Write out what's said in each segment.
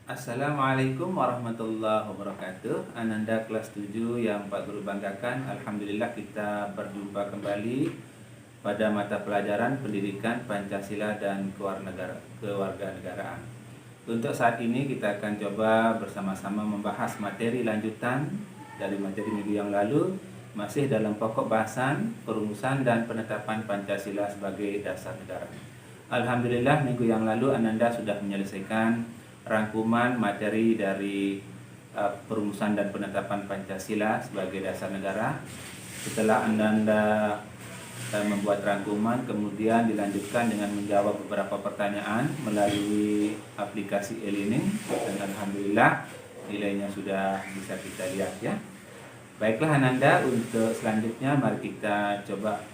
Assalamualaikum warahmatullahi wabarakatuh. Ananda kelas 7 yang Pak Guru banggakan. Alhamdulillah kita berjumpa kembali pada mata pelajaran Pendidikan Pancasila dan Kewarganegaraan. Untuk saat ini kita akan coba bersama-sama membahas materi lanjutan dari materi minggu yang lalu, masih dalam pokok bahasan perumusan dan penetapan Pancasila sebagai dasar negara. Alhamdulillah minggu yang lalu Ananda sudah menyelesaikan rangkuman materi dari perumusan dan penetapan Pancasila sebagai dasar negara. Setelah Ananda membuat rangkuman, kemudian dilanjutkan dengan menjawab beberapa pertanyaan melalui aplikasi e-learning, dan alhamdulillah nilainya sudah bisa kita lihat ya. Baiklah Ananda, untuk selanjutnya mari kita coba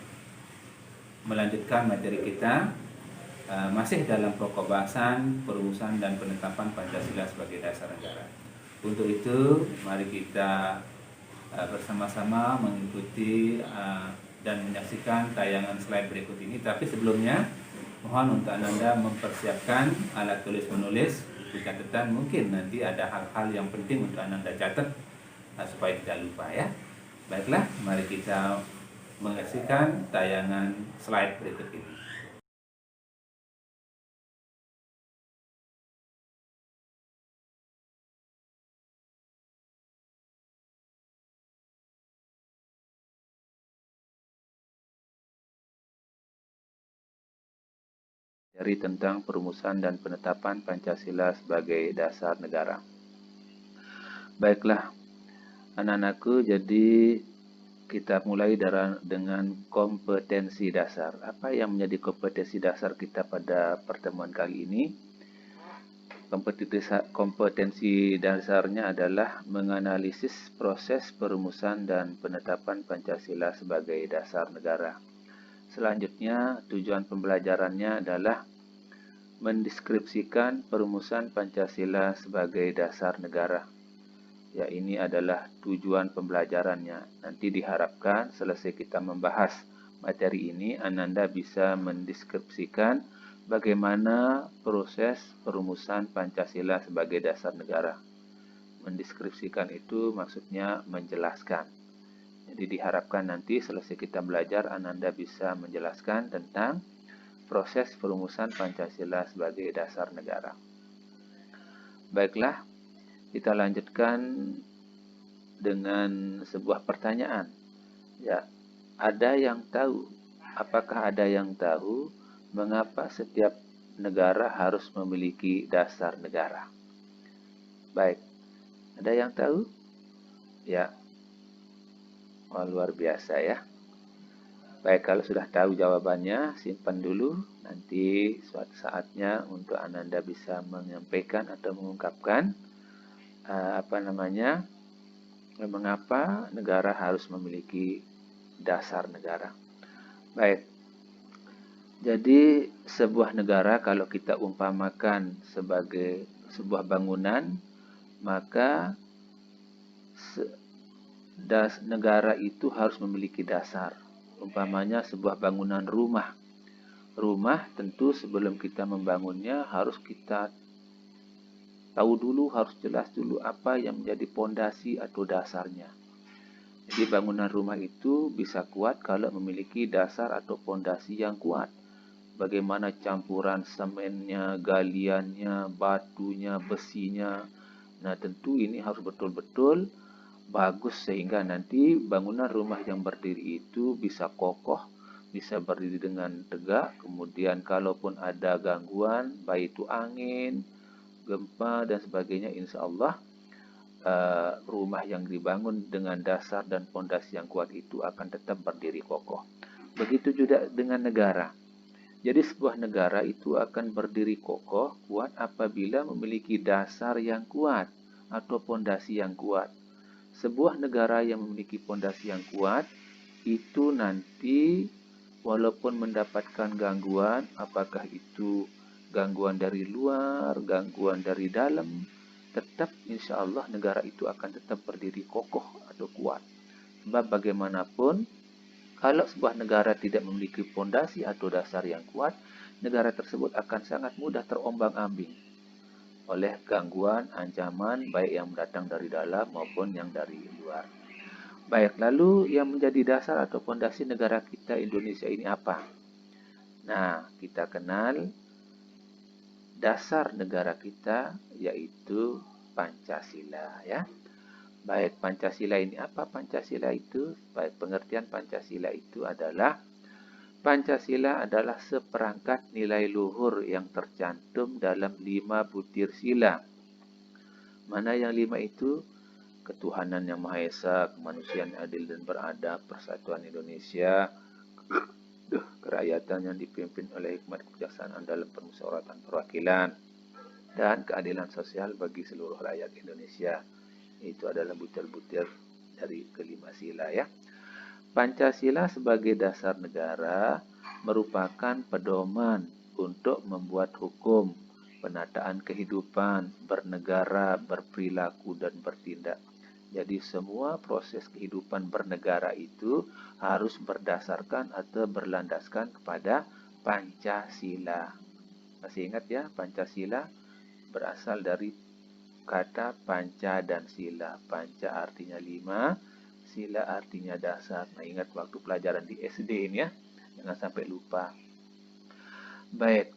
melanjutkan materi kita. Masih dalam pokok bahasan perumusan dan penetapan Pancasila sebagai dasar negara. Untuk itu mari kita bersama-sama mengikuti dan menyaksikan tayangan slide berikut ini. Tapi sebelumnya mohon untuk Ananda mempersiapkan alat tulis menulis, buku catatan. Mungkin nanti ada hal-hal yang penting untuk Ananda catat supaya tidak lupa ya. Baiklah, mari kita menyaksikan tayangan slide berikut ini. Dari tentang perumusan dan penetapan Pancasila sebagai dasar negara. Baiklah, anak-anakku, jadi kita mulai dengan kompetensi dasar. Apa yang menjadi kompetensi dasar kita pada pertemuan kali ini? Kompetensi dasarnya adalah menganalisis proses perumusan dan penetapan Pancasila sebagai dasar negara. Selanjutnya, tujuan pembelajarannya adalah mendeskripsikan perumusan Pancasila sebagai dasar negara. Ya, ini adalah tujuan pembelajarannya. Nanti diharapkan selesai kita membahas materi ini, Ananda bisa mendeskripsikan bagaimana proses perumusan Pancasila sebagai dasar negara. Mendeskripsikan itu maksudnya menjelaskan. Jadi diharapkan nanti selesai kita belajar, Ananda bisa menjelaskan tentang proses perumusan Pancasila sebagai dasar negara. Baiklah, kita lanjutkan dengan sebuah pertanyaan. Ya, apakah ada yang tahu mengapa setiap negara harus memiliki dasar negara? Baik, ada yang tahu? Ya, luar biasa ya. Baik, kalau sudah tahu jawabannya, simpan dulu. Nanti suatu saatnya untuk Ananda bisa menyampaikan atau mengungkapkan mengapa negara harus memiliki dasar negara. Baik, jadi sebuah negara kalau kita umpamakan sebagai sebuah bangunan, maka negara itu harus memiliki dasar. Umpamanya sebuah bangunan rumah. Rumah tentu sebelum kita membangunnya harus kita tahu dulu, harus jelas dulu apa yang menjadi pondasi atau dasarnya. Jadi bangunan rumah itu bisa kuat kalau memiliki dasar atau pondasi yang kuat. Bagaimana campuran semennya, galiannya, batunya, besinya. Nah, tentu ini harus betul-betul bagus sehingga nanti bangunan rumah yang berdiri itu bisa kokoh, bisa berdiri dengan tegak. Kemudian kalaupun ada gangguan, baik itu angin, gempa dan sebagainya, insya Allah rumah yang dibangun dengan dasar dan pondasi yang kuat itu akan tetap berdiri kokoh. Begitu juga dengan negara. Jadi sebuah negara itu akan berdiri kokoh, kuat apabila memiliki dasar yang kuat atau pondasi yang kuat. Sebuah negara yang memiliki pondasi yang kuat itu nanti walaupun mendapatkan gangguan, apakah itu gangguan dari luar, gangguan dari dalam, tetap insya Allah negara itu akan tetap berdiri kokoh atau kuat. Sebab bagaimanapun, kalau sebuah negara tidak memiliki pondasi atau dasar yang kuat, negara tersebut akan sangat mudah terombang-ambing. oleh gangguan, ancaman, baik yang datang dari dalam maupun yang dari luar. Baik, lalu yang menjadi dasar atau fondasi negara kita Indonesia ini apa? Nah, kita kenal dasar negara kita yaitu Pancasila ya. Baik, Pancasila ini apa? Pancasila itu, baik, pengertian Pancasila itu adalah Pancasila adalah seperangkat nilai luhur yang tercantum dalam 5 butir sila. Mana yang 5 itu? Ketuhanan yang Maha Esa, kemanusiaan adil dan beradab, persatuan Indonesia, kerakyatan yang dipimpin oleh hikmat kebijaksanaan dalam permusyawaratan perwakilan, dan keadilan sosial bagi seluruh rakyat Indonesia. Itu adalah butir-butir dari kelima sila ya. Pancasila sebagai dasar negara merupakan pedoman untuk membuat hukum, penataan kehidupan, bernegara, berperilaku, dan bertindak. Jadi semua proses kehidupan bernegara itu harus berdasarkan atau berlandaskan kepada Pancasila. Masih ingat ya, Pancasila berasal dari kata panca dan sila. Panca artinya 5, sila artinya dasar. Nah, ingat waktu pelajaran di SD ini ya, jangan sampai lupa. Baik,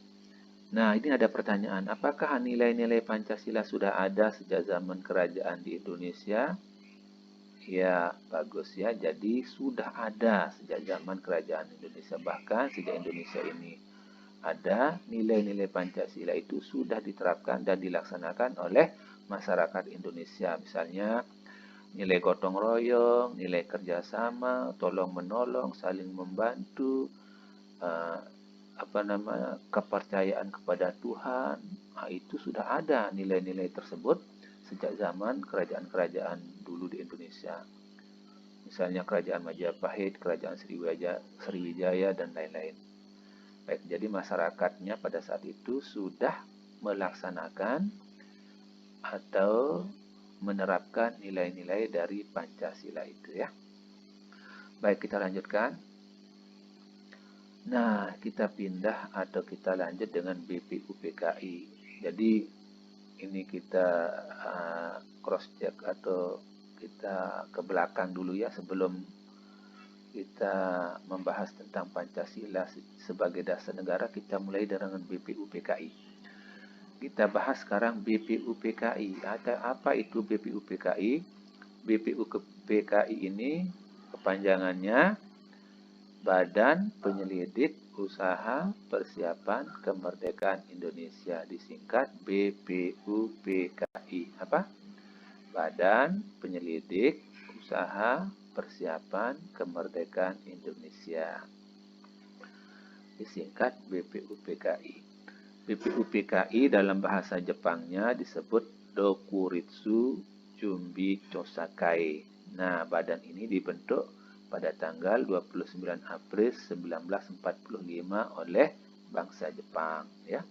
nah ini ada pertanyaan, apakah nilai-nilai Pancasila sudah ada sejak zaman kerajaan di Indonesia? Ya, bagus ya. Jadi sudah ada sejak zaman kerajaan Indonesia. Bahkan sejak Indonesia ini ada, nilai-nilai Pancasila itu sudah diterapkan dan dilaksanakan oleh masyarakat Indonesia. Misalnya nilai gotong royong, nilai kerjasama, tolong menolong, saling membantu, kepercayaan kepada Tuhan. Nah, itu sudah ada nilai-nilai tersebut sejak zaman kerajaan-kerajaan dulu di Indonesia. Misalnya kerajaan Majapahit, kerajaan Sriwijaya, dan lain-lain. Baik, jadi masyarakatnya pada saat itu sudah melaksanakan atau menerapkan nilai-nilai dari Pancasila itu ya. Baik, kita lanjutkan. Nah, kita pindah atau kita lanjut dengan BPUPKI. Jadi ini kita cross check atau kita ke belakang dulu ya sebelum kita membahas tentang Pancasila sebagai dasar negara. Kita mulai dengan BPUPKI. Kita bahas sekarang BPUPKI. Apa itu BPUPKI? BPUPKI ini kepanjangannya Badan Penyelidik Usaha Persiapan Kemerdekaan Indonesia, disingkat BPUPKI. Apa? Badan Penyelidik Usaha Persiapan Kemerdekaan Indonesia, disingkat BPUPKI. BPUPKI dalam bahasa Jepangnya disebut Dokuritsu Chumbi Chosakai. Nah, badan ini dibentuk pada tanggal 29 April 1945 oleh bangsa Jepang ya.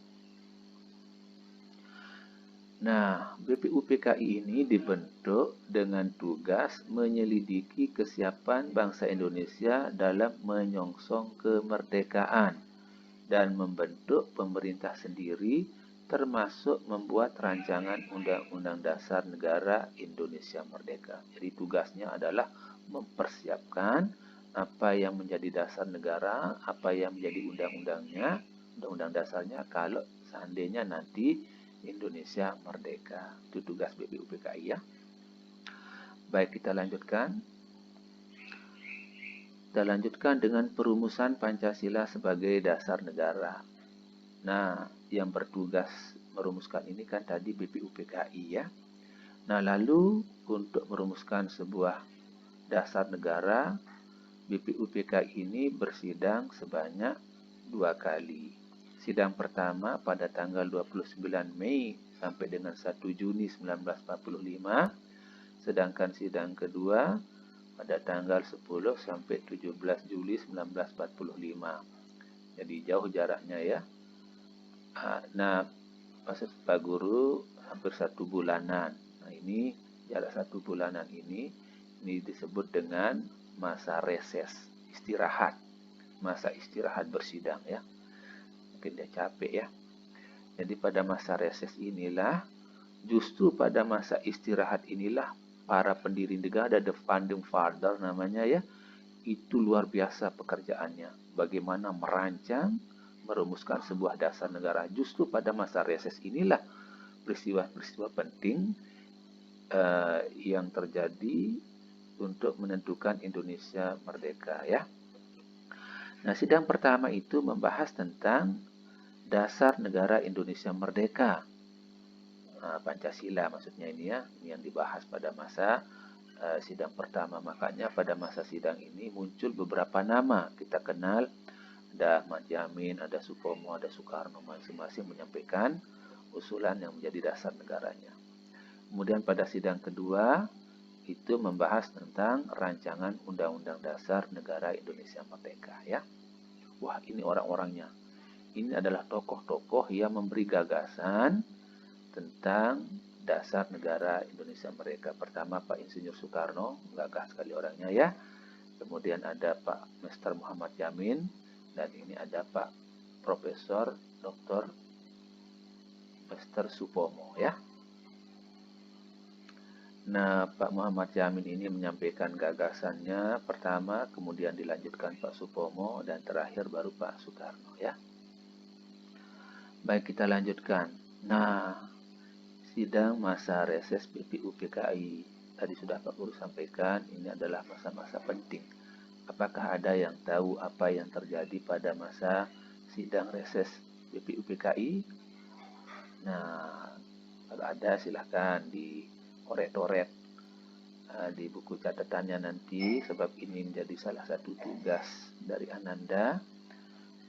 Nah, BPUPKI ini dibentuk dengan tugas menyelidiki kesiapan bangsa Indonesia dalam menyongsong kemerdekaan dan membentuk pemerintah sendiri, termasuk membuat rancangan Undang-Undang Dasar Negara Indonesia Merdeka. Jadi tugasnya adalah mempersiapkan apa yang menjadi dasar negara, apa yang menjadi undang-undangnya, undang-undang dasarnya kalau seandainya nanti Indonesia merdeka. Itu tugas BPUPKI ya. Baik, kita lanjutkan. Kita lanjutkan dengan perumusan Pancasila sebagai dasar negara. Nah, yang bertugas merumuskan ini kan tadi BPUPKI ya. Nah, lalu untuk merumuskan sebuah dasar negara, BPUPKI ini bersidang sebanyak 2 kali. Sidang pertama pada tanggal 29 Mei sampai dengan 1 Juni 1945, sedangkan sidang kedua pada tanggal 10 sampai 17 Juli 1945. Jadi jauh jaraknya ya. Nah, maksud Pak Guru hampir 1 bulanan. Nah, ini jarak 1 bulanan ini disebut dengan masa reses, istirahat, masa istirahat bersidang ya. Mungkin dia capek ya. Jadi pada masa reses inilah, justru pada masa istirahat inilah para pendiri negara, the founding father namanya ya, itu luar biasa pekerjaannya. Bagaimana merancang, merumuskan sebuah dasar negara. Justru pada masa reses inilah peristiwa-peristiwa penting yang terjadi untuk menentukan Indonesia merdeka ya. Nah, sidang pertama itu membahas tentang dasar negara Indonesia merdeka. Nah, Pancasila maksudnya ini ya, ini yang dibahas pada masa sidang pertama. Makanya pada masa sidang ini muncul beberapa nama kita kenal. Ada Ahmad Yamin, ada Supomo, ada Soekarno, masing-masing menyampaikan usulan yang menjadi dasar negaranya. Kemudian pada sidang kedua itu membahas tentang rancangan Undang-Undang Dasar Negara Indonesia Merdeka ya. Wah, ini orang-orangnya. Ini adalah tokoh-tokoh yang memberi gagasan tentang dasar negara Indonesia Merdeka. Pertama Pak Insinyur Soekarno, gagah sekali orangnya ya. Kemudian ada Pak Mr. Muhammad Yamin, dan ini ada Pak Profesor Dr. Mr. Supomo ya. Nah, Pak Muhammad Yamin ini menyampaikan gagasannya pertama, kemudian dilanjutkan Pak Supomo, dan terakhir baru Pak Soekarno ya. Baik, kita lanjutkan. Nah, sidang masa reses BPUPKI. Tadi sudah Pak Guru sampaikan, ini adalah masa-masa penting. Apakah ada yang tahu apa yang terjadi pada masa sidang reses BPUPKI? Nah, kalau ada silahkan dikoret-koret di buku catatannya nanti, sebab ini menjadi salah satu tugas dari Ananda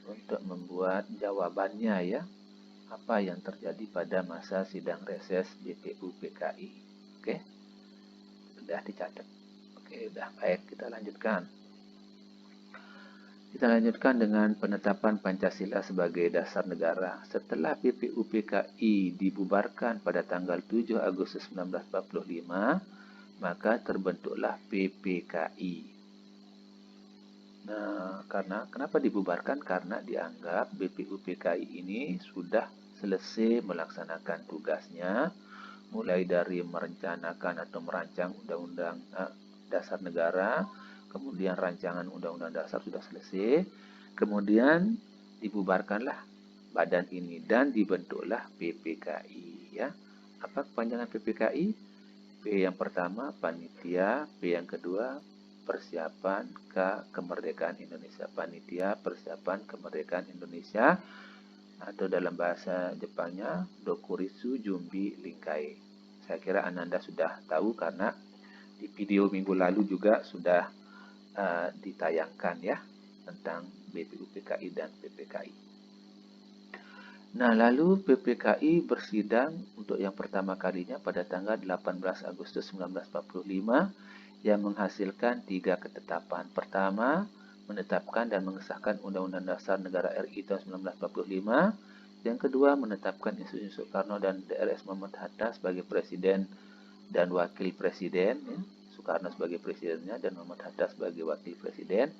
untuk membuat jawabannya ya. Apa yang terjadi pada masa sidang reses BPUPKI. Oke, sudah dicatat. Oke, sudah baik, kita lanjutkan. Kita lanjutkan dengan penetapan Pancasila sebagai dasar negara. Setelah BPUPKI dibubarkan pada tanggal 7 Agustus 1945, maka terbentuklah PPKI. Nah, kenapa dibubarkan? Karena dianggap BPUPKI ini sudah selesai melaksanakan tugasnya, mulai dari merencanakan atau merancang undang-undang dasar negara, kemudian rancangan undang-undang dasar sudah selesai, kemudian dibubarkanlah badan ini dan dibentuklah PPKI ya. Apa kepanjangan PPKI? P yang pertama panitia, P yang kedua persiapan kemerdekaan Indonesia. Panitia persiapan kemerdekaan Indonesia, atau dalam bahasa Jepangnya Dokuritsu Jumbi Linkai. Saya kira Ananda sudah tahu karena di video minggu lalu juga sudah ditayangkan ya tentang BPUPKI dan PPKI. Nah, lalu PPKI bersidang untuk yang pertama kalinya pada tanggal 18 Agustus 1945 yang menghasilkan 3 ketetapan. Pertama, menetapkan dan mengesahkan Undang-Undang Dasar Negara RI tahun 1945. Yang kedua, menetapkan Insinyur Soekarno dan Drs. Muhammad Hatta sebagai presiden dan wakil presiden ya. Soekarno sebagai presidennya dan Muhammad Hatta sebagai wakil presiden.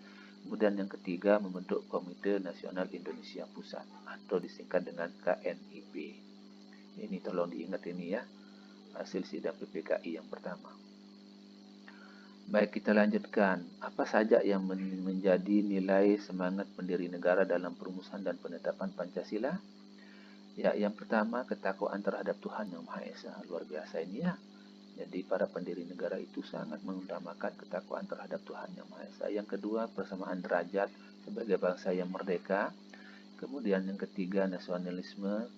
Kemudian yang ketiga, membentuk Komite Nasional Indonesia Pusat atau disingkat dengan KNIP. Ini tolong diingat ini ya, hasil sidang PPKI yang pertama. Baik, kita lanjutkan. Apa saja yang menjadi nilai semangat pendiri negara dalam perumusan dan penetapan Pancasila? Ya, yang pertama, ketakwaan terhadap Tuhan Yang Maha Esa. Luar biasa ini ya. Jadi para pendiri negara itu sangat mengutamakan ketakwaan terhadap Tuhan Yang Maha Esa. Yang kedua, persamaan derajat sebagai bangsa yang merdeka. Kemudian yang ketiga, nasionalisme.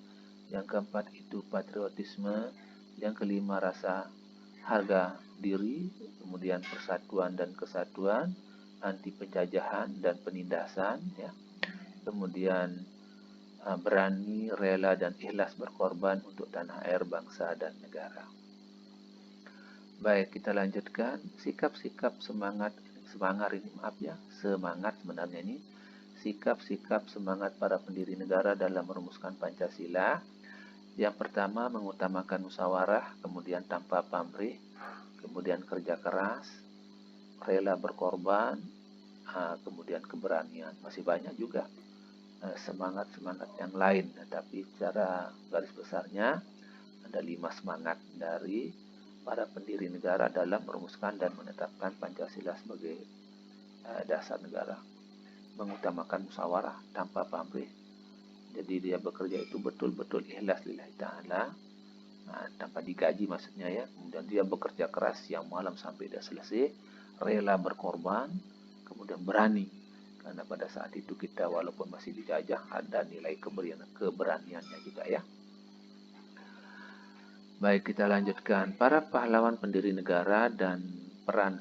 Yang keempat itu patriotisme. Yang kelima, rasa harga diri. Kemudian persatuan dan kesatuan, anti penjajahan dan penindasan. Ya. Kemudian berani, rela, dan ikhlas berkorban untuk tanah air, bangsa, dan negara. Baik, kita lanjutkan sikap-sikap semangat sebenarnya ini sikap-sikap semangat para pendiri negara dalam merumuskan Pancasila. Yang pertama, mengutamakan musyawarah, kemudian tanpa pamrih, kemudian kerja keras, rela berkorban, kemudian keberanian. Masih banyak juga. semangat-semangat yang lain. Tapi secara garis besarnya ada 5 semangat dari para pendiri negara dalam merumuskan dan menetapkan Pancasila sebagai dasar negara. Mengutamakan musyawarah tanpa pamrih. Jadi dia bekerja itu betul-betul ikhlas lillahi ta'ala, tanpa digaji maksudnya ya. Kemudian dia bekerja keras siang malam sampai dia selesai, rela berkorban, kemudian berani. Karena pada saat itu kita walaupun masih dijajah ada nilai keberaniannya juga ya. Baik, kita lanjutkan. Para pahlawan pendiri negara dan peran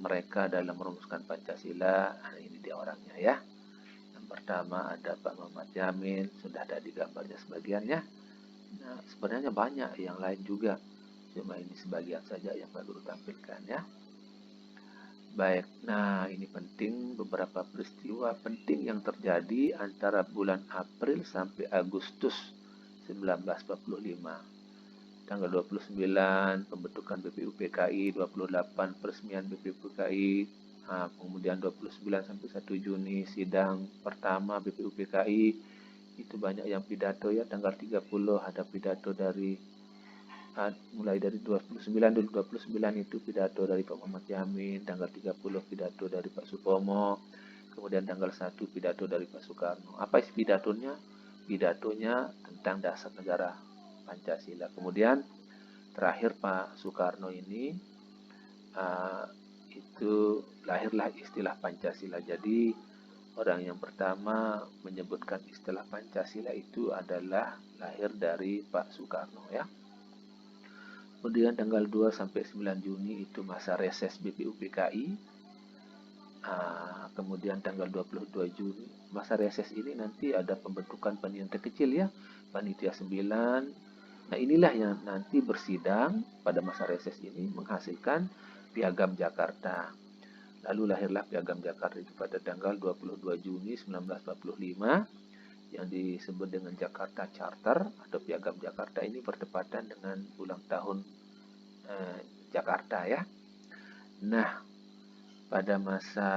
mereka dalam merumuskan Pancasila. Nah, ini dia orangnya ya. Yang pertama ada Pak Muhammad Yamin, sudah ada di gambarnya sebagiannya. Nah, sebenarnya banyak yang lain juga. Cuma ini sebagian saja yang Pak Guru tampilkan ya. Baik, nah ini penting, beberapa peristiwa penting yang terjadi antara bulan April sampai Agustus 1945. Tanggal 29 pembentukan BPUPKI, 28 peresmian BPUPKI, kemudian 29 sampai 1 Juni sidang pertama BPUPKI, itu banyak yang pidato ya. Tanggal 30 ada pidato dari mulai dari 29 dulu, 29 itu pidato dari Pak Muhammad Yamin, tanggal 30 pidato dari Pak Supomo, kemudian tanggal 1 pidato dari Pak Soekarno. Apa isi pidatonya? Pidatonya tentang dasar negara Pancasila. Kemudian terakhir Pak Soekarno ini itu lahirlah istilah Pancasila. Jadi orang yang pertama menyebutkan istilah Pancasila itu adalah lahir dari Pak Soekarno ya. Kemudian tanggal 2 sampai 9 Juni itu masa reses BPUPKI. Kemudian tanggal 22 Juni masa reses ini nanti ada pembentukan panitia kecil ya, panitia 9. Nah, inilah yang nanti bersidang pada masa reses ini menghasilkan Piagam Jakarta. Lalu lahirlah Piagam Jakarta itu pada tanggal 22 Juni 1945 yang disebut dengan Jakarta Charter atau Piagam Jakarta. Ini bertepatan dengan ulang tahun Jakarta ya. Nah, pada masa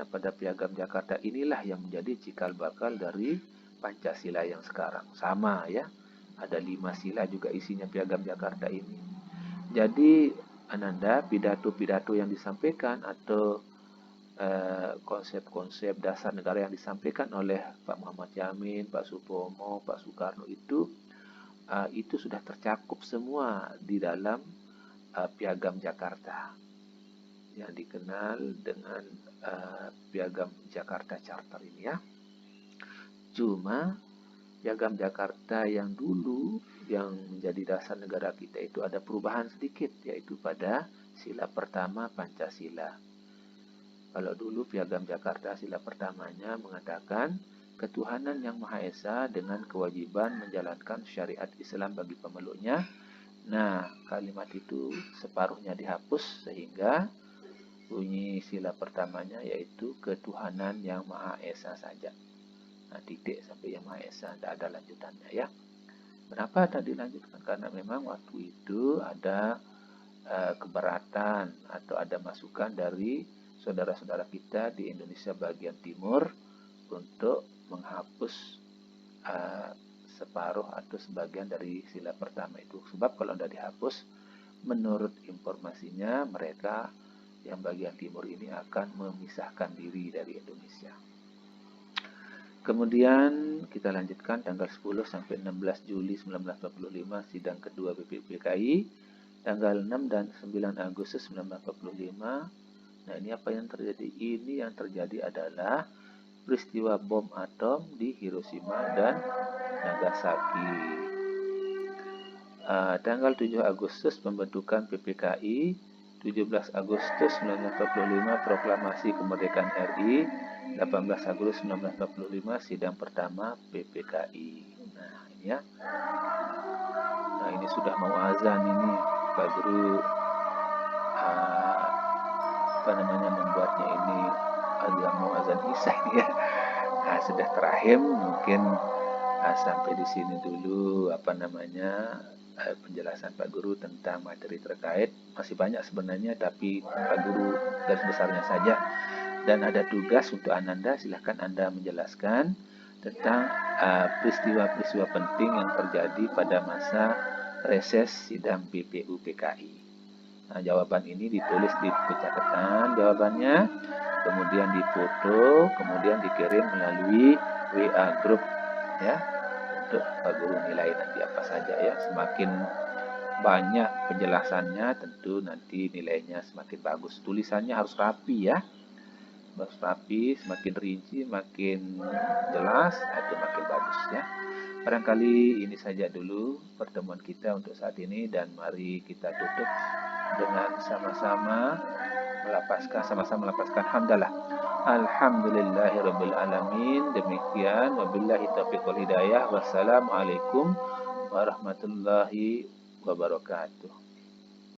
pada Piagam Jakarta inilah yang menjadi cikal bakal dari Pancasila yang sekarang. Sama ya, ada 5 sila juga isinya Piagam Jakarta ini. Jadi Ananda, pidato-pidato yang disampaikan atau konsep-konsep dasar negara yang disampaikan oleh Pak Muhammad Yamin, Pak Supomo, Pak Soekarno itu sudah tercakup semua di dalam Piagam Jakarta yang dikenal dengan Piagam Jakarta Charter ini ya. Cuma Piagam Jakarta yang dulu yang menjadi dasar negara kita itu ada perubahan sedikit, yaitu pada sila pertama Pancasila. Kalau dulu Piagam Jakarta sila pertamanya mengatakan ketuhanan yang Maha Esa dengan kewajiban menjalankan syariat Islam bagi pemeluknya. Nah, kalimat itu separuhnya dihapus sehingga bunyi sila pertamanya yaitu ketuhanan yang Maha Esa saja. Nah, titik sampai yang Maha Esa, tidak ada lanjutannya ya. Kenapa tak dilanjutkan? Karena memang waktu itu ada keberatan atau ada masukan dari saudara-saudara kita di Indonesia bagian timur untuk menghapus separuh atau sebagian dari sila pertama itu. Sebab kalau tidak dihapus, menurut informasinya mereka yang bagian timur ini akan memisahkan diri dari Indonesia. Kemudian kita lanjutkan tanggal 10 sampai 16 Juli 1945 sidang kedua BPUPKI, tanggal 6 dan 9 Agustus 1945. Nah, ini apa yang terjadi? Ini yang terjadi adalah peristiwa bom atom di Hiroshima dan Nagasaki. Tanggal 7 Agustus pembentukan PPKI, 17 Agustus 1945 proklamasi kemerdekaan RI, 18 Agustus 1945 sidang pertama PPKI. Nah, ini ya. Nah, ini sudah mau azan ini, Pak Guru membuatnya ini agak mau azan isya ini ya. Nah, sudah terakhir mungkin sampai di sini dulu penjelasan Pak Guru tentang materi terkait. Masih banyak sebenarnya, tapi Pak Guru garis besarnya saja dan ada tugas untuk Ananda. Silahkan Anda menjelaskan tentang peristiwa-peristiwa penting yang terjadi pada masa reses sidang PPU PKI. Nah, jawaban ini ditulis di catatan jawabannya, kemudian difoto, kemudian dikirim melalui WA group ya, untuk Pak Guru nilai nanti apa saja ya. Semakin banyak penjelasannya tentu nanti nilainya semakin bagus. Tulisannya harus rapi ya, harus rapi, semakin rinci, makin jelas, itu makin bagus ya. Barangkali ini saja dulu pertemuan kita untuk saat ini, dan mari kita tutup dengan sama-sama melapaskan hamdalah. Alhamdulillahirabbil alamin. Demikian, wabillahi taufiq wal hidayah. Wassalamualaikum warahmatullahi wabarakatuh.